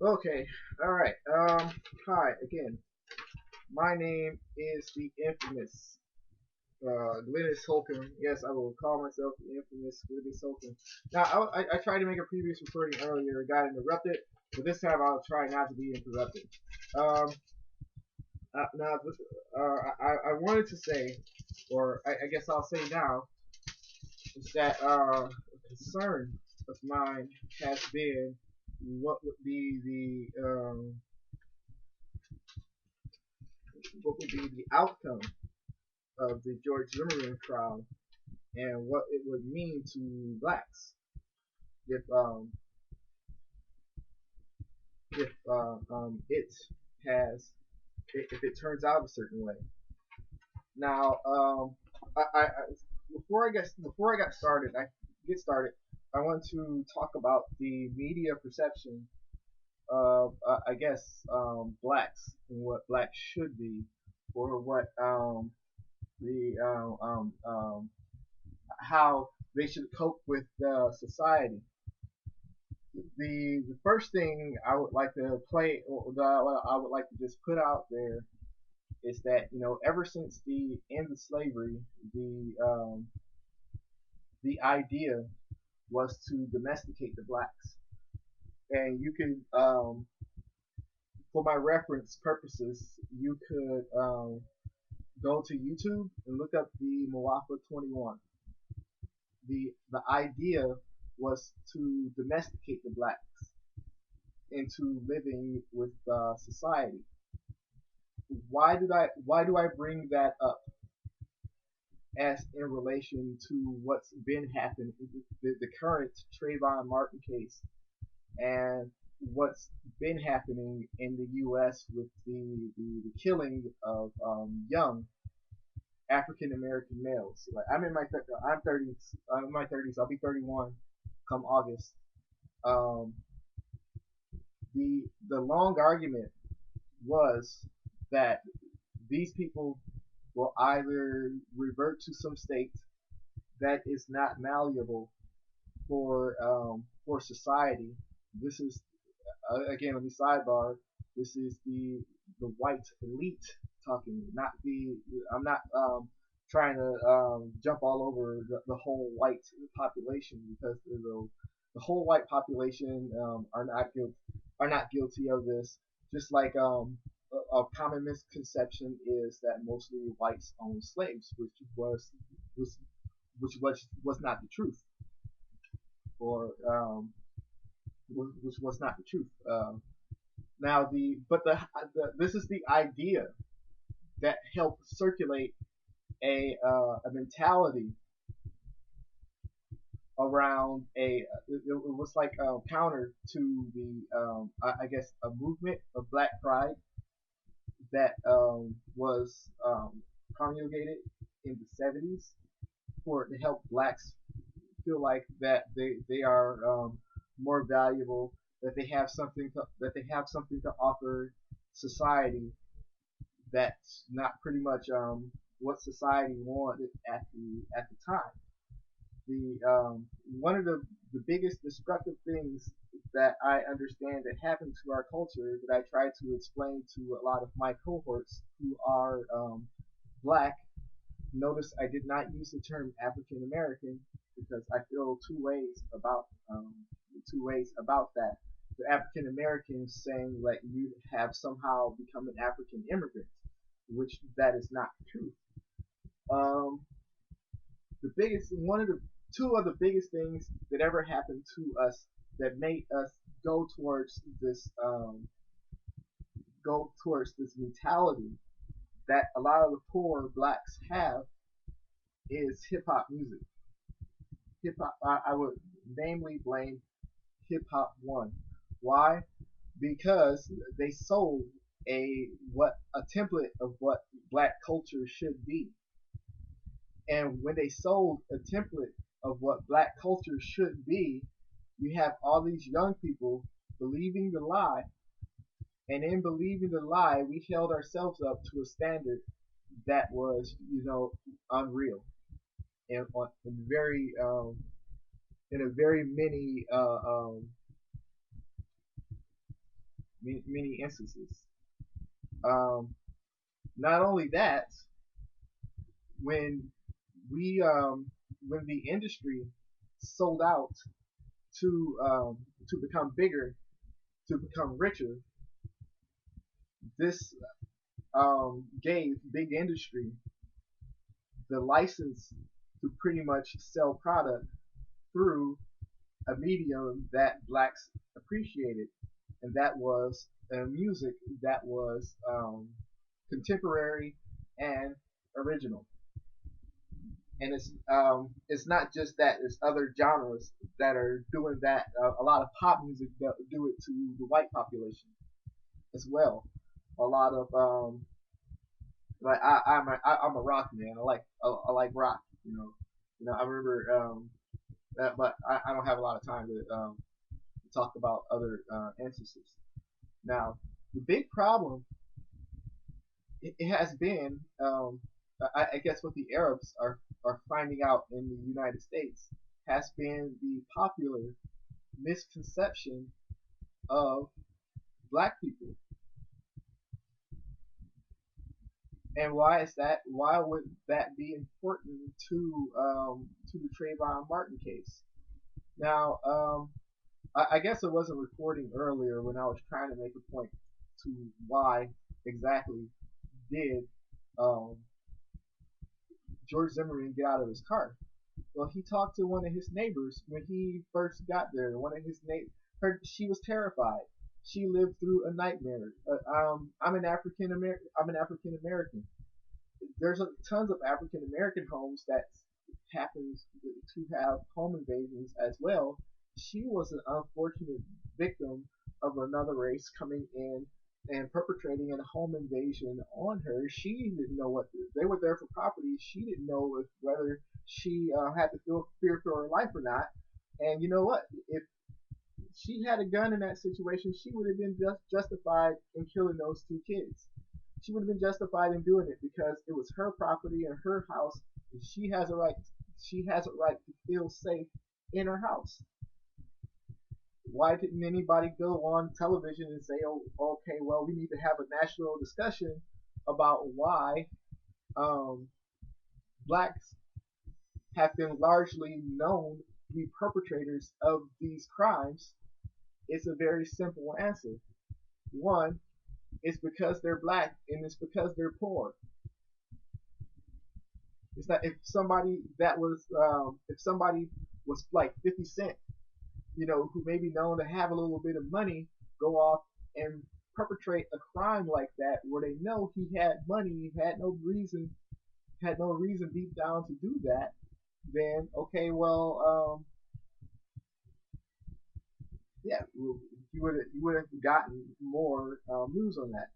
Okay, alright. Hi again. My name is the infamous Glynis Holcomb. Yes, I will call myself the infamous Glynis Holcomb. Now, I tried to make a previous recording earlier, got interrupted, but this time I'll try not to be interrupted. Um, now, I wanted to say, or I guess I'll say now, is that a concern of mine has been what would be the outcome of the George Zimmerman trial and what it would mean to blacks if it has if it turns out a certain way. Now, I before I get started, I want to talk about the media perception of I guess blacks and what blacks should be, or what the how they should cope with society. The first thing I would like to play, or I would like to just put out there is that ever since the end of slavery, the idea was to domesticate the blacks, and you can for my reference purposes, you could go to YouTube and look up the Muafa 21. The idea was to domesticate the blacks into living with society. Why do I bring that up as in relation to what's been happening, the current Trayvon Martin case, and what's been happening in the U.S. with the killing of young African American males? Like I'm in my 30s. I'll be 31 come August. Um, the long argument was that these people will either revert to some state that is not malleable for society. This is again, let me sidebar. This is the white elite talking, not the. I'm not trying to jump all over the whole white population, because the whole white population are not guilty of this. Just like a common misconception is that mostly whites owned slaves, was which was not the truth, or which was not the truth. Now this is the idea that helped circulate a mentality around it was like counter to the I guess a movement of Black Pride that was promulgated in the 70s for to help blacks feel like that they are more valuable, that they have something to offer society that's not pretty much what society wanted at the time. The One of the biggest destructive things that I understand that happened to our culture, that I try to explain to a lot of my cohorts who are black. Notice I did not use the term African American, because I feel two ways about that. The African Americans saying that you have somehow become an African immigrant, which that is not true. Um, the biggest one of the two of the biggest things that ever happened to us that made us go towards this mentality that a lot of the poor blacks have is hip hop music. Hip hop, I would namely blame hip hop one. Why? Because they sold a template of what black culture should be. And when they sold a template of what black culture should be, you have all these young people believing the lie, and in believing the lie, we held ourselves up to a standard that was, unreal, and in a very many many instances. Um, Not only that, when we when the industry sold out to become bigger, to become richer, this gave big industry the license to pretty much sell product through a medium that blacks appreciated, and that was music that was contemporary and original. And it's not just that; it's other genres that are doing that. A lot of pop music do it to the white population as well. A lot of like I'm a rock man. I like rock. I remember but I don't have a lot of time to talk about other instances. Now, the big problem it has been, I guess, what the Arabs are finding out in the United States has been the popular misconception of black people. And why is that? Why would that be important to the Trayvon Martin case? Now, I guess I wasn't recording earlier when I was trying to make a point to why exactly did um, George Zimmerman get out of his car. Well, he talked to one of his neighbors when he first got there. One of his she was terrified. She lived through a nightmare. I'm an African American. There's tons of African American homes that happens to have home invasions as well. She was an unfortunate victim of another race coming in and perpetrating a home invasion on her. She didn't know what they were there for property. She didn't know if whether she had to feel fear for her life or not. And you know what? If she had a gun in that situation, she would have been justified in killing those two kids. She would have been justified in doing it because it was her property and her house, and she has a right. She has a right to feel safe in her house. Why didn't anybody go on television and say, "Oh, okay, well, we need to have a national discussion about why um, blacks have been largely known to be perpetrators of these crimes?" It's a very simple answer. One, it's because they're black and it's because they're poor. It's that if somebody was like 50 Cent, who may be known to have a little bit of money, go off and perpetrate a crime like that where they know he had money, he had no reason deep down to do that, then okay, well, yeah, you would have gotten more news on that.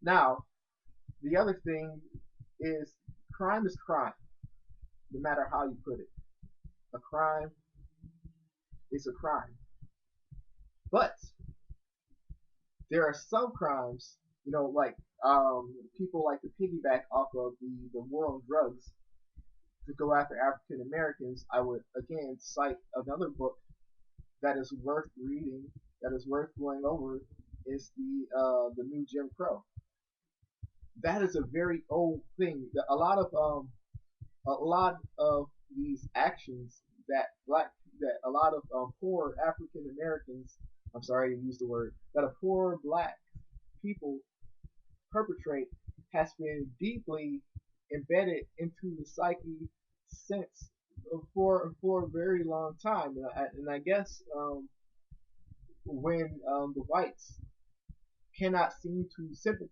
Now, the other thing is crime is crime, no matter how you put it. A crime is a crime. But there are some crimes, like people like to piggyback off of the war on drugs to go after African Americans. I would again cite another book that is worth reading, that is worth going over, is the new Jim Crow. That is a very old thing. A lot of these actions that black that a lot of poor African Americans, I'm sorry to use the word, that a poor black people perpetrate has been deeply embedded into the psyche since for a very long time, and I guess when the whites cannot seem to sympathize,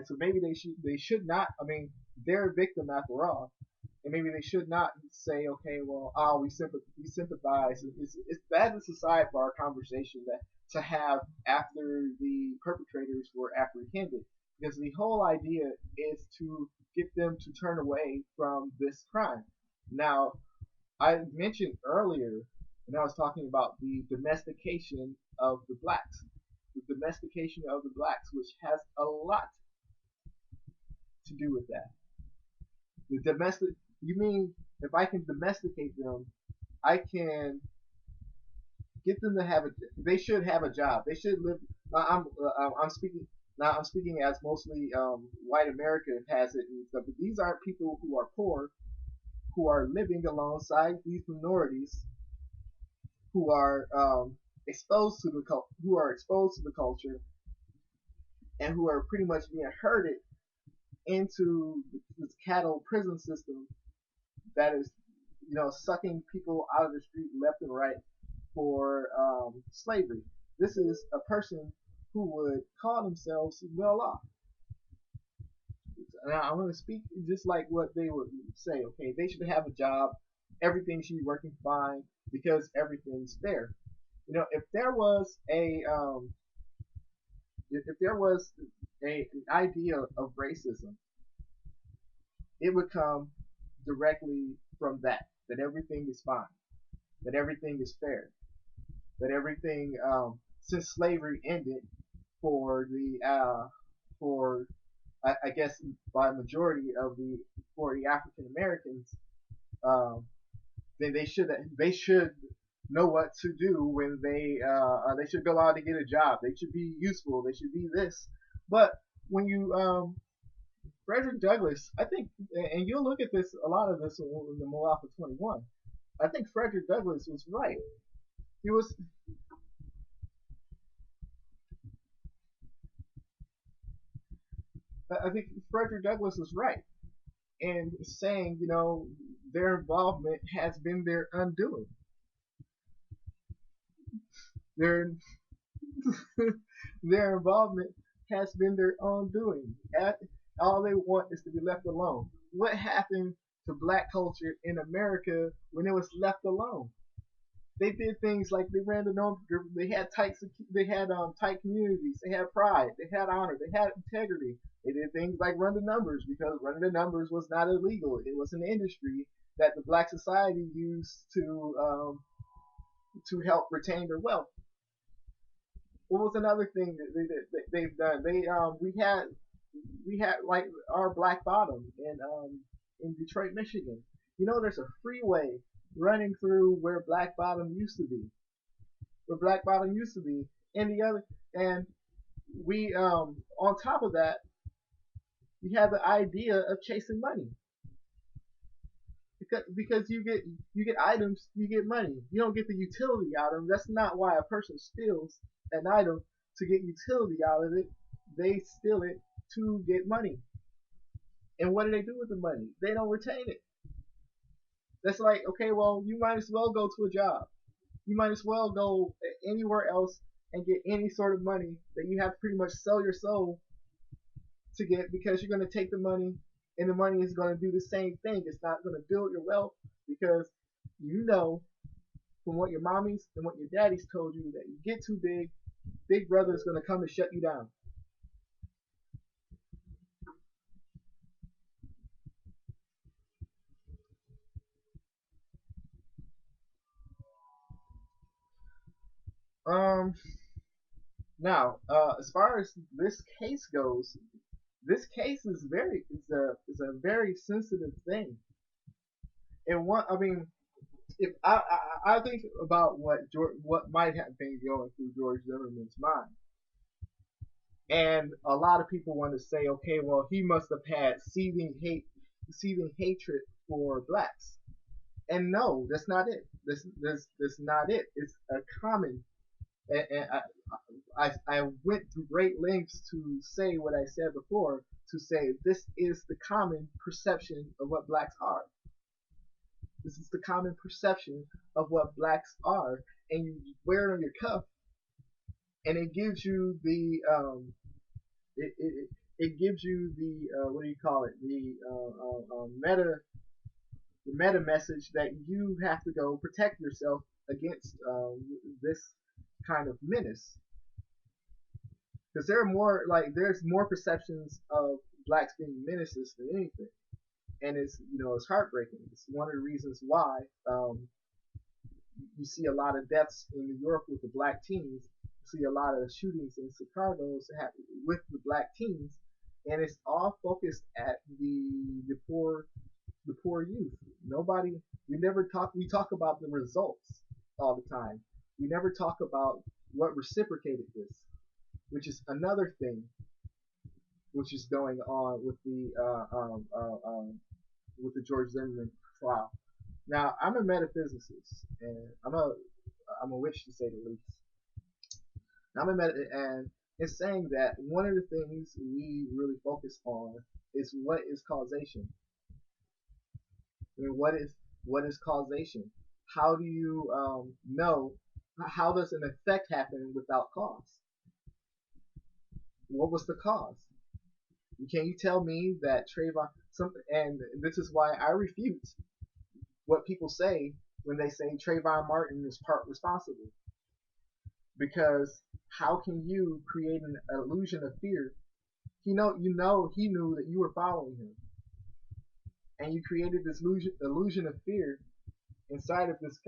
so maybe they should not. I mean, they're a victim after all, and maybe they should not say, okay, well, we sympathize. That is aside for our conversation that to have after the perpetrators were apprehended, because the whole idea is to get them to turn away from this crime. Now, I mentioned earlier when I was talking about the domestication of the domestication of the blacks, which has a lot to do with that. The domestic, you mean if I can domesticate them, I can Get them to have a. They should have a job. They should live. I'm speaking now. I'm speaking as mostly white America has it and stuff. But these aren't people who are poor, who are living alongside these minorities, who are exposed to who are exposed to the culture, and who are pretty much being herded into this cattle prison system that is, sucking people out of the street left and right for slavery. This is a person who would call themselves well off. Now, I'm going to speak just like what they would say. Okay, they should have a job. Everything should be working fine because everything's fair. If there was an idea of racism, it would come directly from that everything is fine, that everything is fair, that everything since slavery ended for the for I guess by a majority of the for the African Americans, um, then they should know what to do when they should be allowed to get a job. They should be useful. They should be this. But when you Frederick Douglass, I think, and you'll look at this a lot of this in the Moalpha 21. I think Frederick Douglass was right. He was I think Frederick Douglass was right in saying, their involvement has been their undoing. Their their involvement has been their undoing. All they want is to be left alone. What happened to black culture in America when it was left alone? They did things like they ran the norm. They had tight communities. They had pride. They had honor. They had integrity. They did things like run the numbers because running the numbers was not illegal. It was an industry that the black society used to help retain their wealth. What was another thing that they've done? We had like our Black Bottom in Detroit, Michigan. There's a freeway running through where Black Bottom used to be, where Black Bottom used to be, and the other, and we on top of that, we have the idea of chasing money because you get items, you get money. You don't get the utility out of them. That's not why a person steals an item to get utility out of it. They steal it to get money. And what do they do with the money? They don't retain it. That's like, okay, well, you might as well go to a job. You might as well go anywhere else and get any sort of money that you have to pretty much sell your soul to get because you're going to take the money and the money is going to do the same thing. It's not going to build your wealth because you know from what your mommies and what your daddies told you that you get too big, Big Brother is going to come and shut you down. Um, Now, as far as this case goes, this case is a very sensitive thing. And I mean, if I think about what might have been going through George Zimmerman's mind, and a lot of people want to say, okay, well, he must have had seething hatred for blacks. And no, that's not it. That's not it. It's a common. And I went to great lengths to say what I said before. To say this is the common perception of what blacks are. This is the common perception of what blacks are, and you wear it on your cuff, and it gives you it gives you the what do you call it the meta message that you have to go protect yourself against this kind of menace because there's more perceptions of blacks being menaces than anything, and it's heartbreaking. It's one of the reasons why you see a lot of deaths in New York with the black teens. You see a lot of shootings in Chicago with the black teens, and it's all focused at the poor youth. Nobody we never talk we talk about the results all the time, We never talk about what reciprocated this, which is another thing which is going on with the George Zimmerman trial. Now, I'm a metaphysicist, and I'm a witch to say the least. And it's saying that one of the things we really focus on is what is causation. I mean, what is causation? How do you know? How does an effect happen without cause? What was the cause? Can you tell me that Trayvon something? And this is why I refute what people say when they say Trayvon Martin is part responsible. Because how can you create an illusion of fear? He knew that you were following him, and you created this illusion of fear inside of this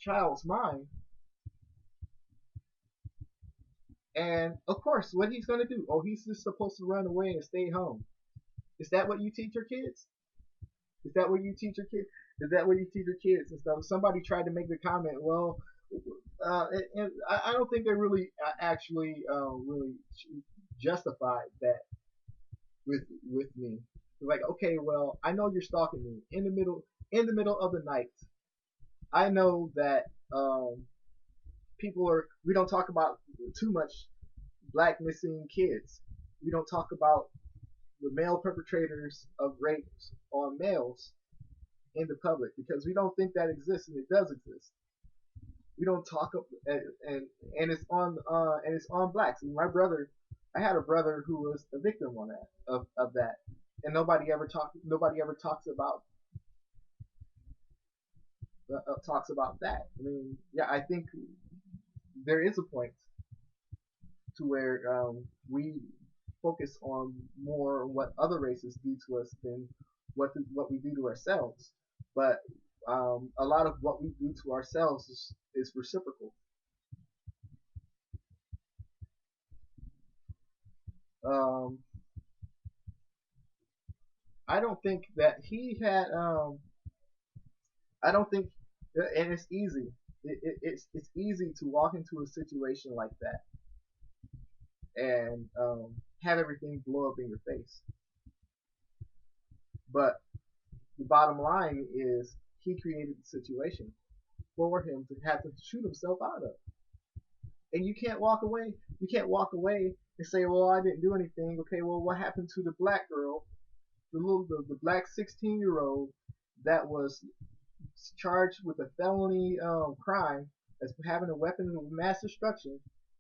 child's mind. And of course, what he's gonna do? Oh, he's just supposed to run away and stay home. Is that what you teach your kids? Is that what you teach your kids? Is that what you teach your kids and stuff? Somebody tried to make the comment, well, and I don't think they really actually really justified that with me. Like, okay, well, I know you're stalking me in the middle of the night. I know that people are. We don't talk about too much black missing kids. We don't talk about the male perpetrators of rapes on males in the public because we don't think that exists, and it does exist. We don't talk and it's on blacks. My brother, I had a brother who was a victim on that of that, and nobody ever talks about that. I mean, yeah, I think there is a point to where we focus on more what other races do to us than what we do to ourselves. But a lot of what we do to ourselves is reciprocal. Um, I don't think that he had. I don't think, and it's easy. It's easy to walk into a situation like that and have everything blow up in your face. But the bottom line is he created the situation for him to have to shoot himself out of. And you can't walk away. You can't walk away and say, "Well, I didn't do anything." Okay, well, what happened to the black girl, the black 16-year-old that was charged with a felony crime as having a weapon of mass destruction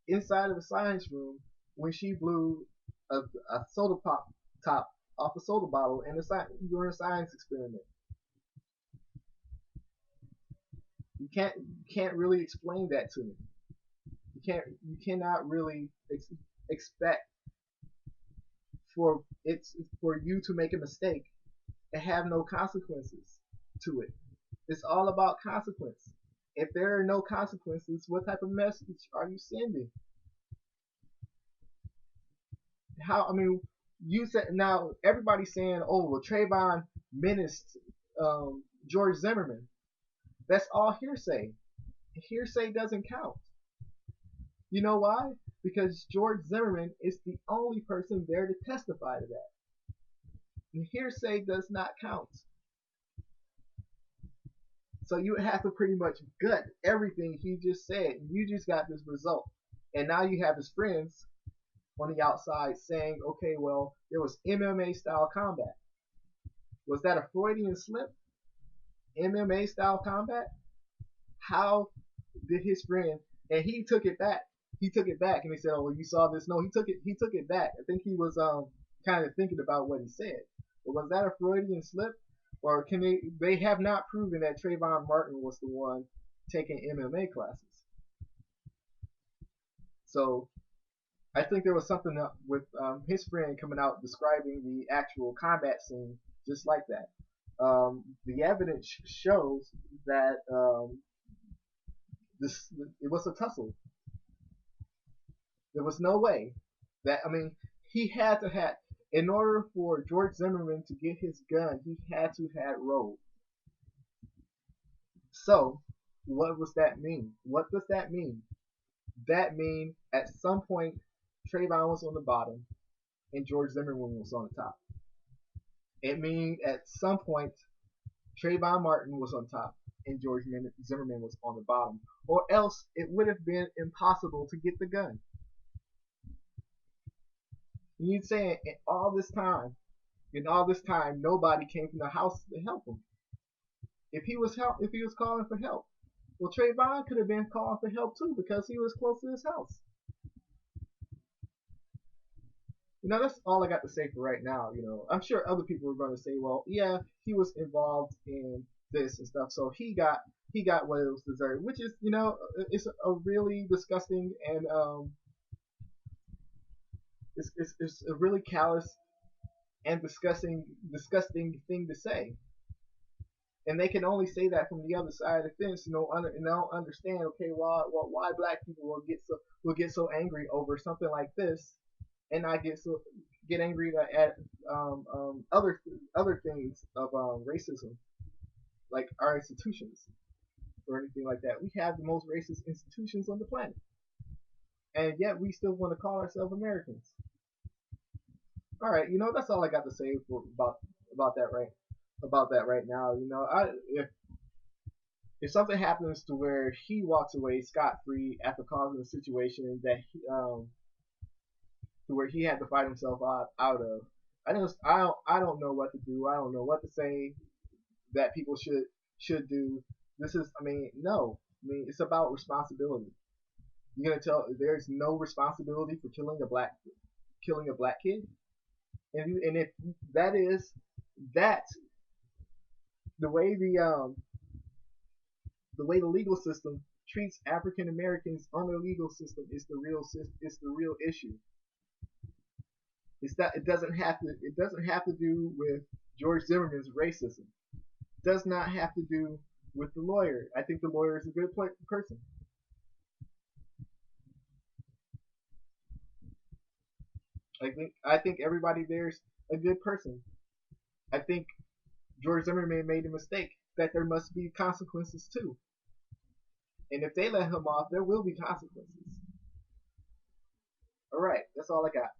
inside of a science room when she blew a soda pop top off a soda bottle during a science experiment. You can't really explain that to me. You cannot really expect for you to make a mistake and have no consequences to it. It's all about consequence. If there are no consequences, what type of message are you sending? How? I mean, you said now everybody's saying, "Oh, well, Trayvon menaced George Zimmerman." That's all hearsay. Hearsay doesn't count. You know why? Because George Zimmerman is the only person there to testify to that. And hearsay does not count. So you have to pretty much gut everything he just said. You just got this result. And now you have his friends on the outside saying, okay, well, there was MMA style combat. Was that a Freudian slip? MMA style combat? How did his friend, and he took it back. He took it back and he said, "Oh, well, you saw this." No, he took it back. I think he was kind of thinking about what he said. But was that a Freudian slip, or can they have not proven that Trayvon Martin was the one taking MMA classes? So I think there was something up with his friend coming out describing the actual combat scene just like that. The evidence shows that this it was a tussle. There was no way that I mean he had to have in order for George Zimmerman to get his gun, he had to have rolled. So What does that mean? What does that mean? That mean at some point Trayvon was on the bottom and George Zimmerman was on the top. It means at some point Trayvon Martin was on top and George Zimmerman was on the bottom, or else it would have been impossible to get the gun. You'd say in all this time, nobody came from the house to help him. If he was calling for help, well, Trayvon could have been calling for help too because he was close to his house. That's all I got to say for right now. I'm sure other people are going to say, well, yeah, he was involved in this and stuff, so he got what it was deserved, which is, it's a really disgusting and it's a really callous and disgusting thing to say. And they can only say that from the other side of the fence, and they don't understand. Okay, why black people will get so angry over something like this, and not get angry at other things of racism, like our institutions or anything like that. We have the most racist institutions on the planet, and yet we still want to call ourselves Americans. All right, that's all I got to say about that right now. If something happens to where he walks away scot free after causing a situation to where he had to fight himself out of, I don't know what to do. I don't know what to say that people should do. This is, no. It's about responsibility. You're gonna tell there's no responsibility for killing a black kid, and if that is that the way the legal system treats African Americans on the legal system is the real issue. It's that it doesn't have to do with George Zimmerman's racism. It does not have to do with the lawyer. I think the lawyer is a good person. I think everybody there's a good person. I think George Zimmerman made a mistake that there must be consequences too. And if they let him off, there will be consequences. All right, that's all I got.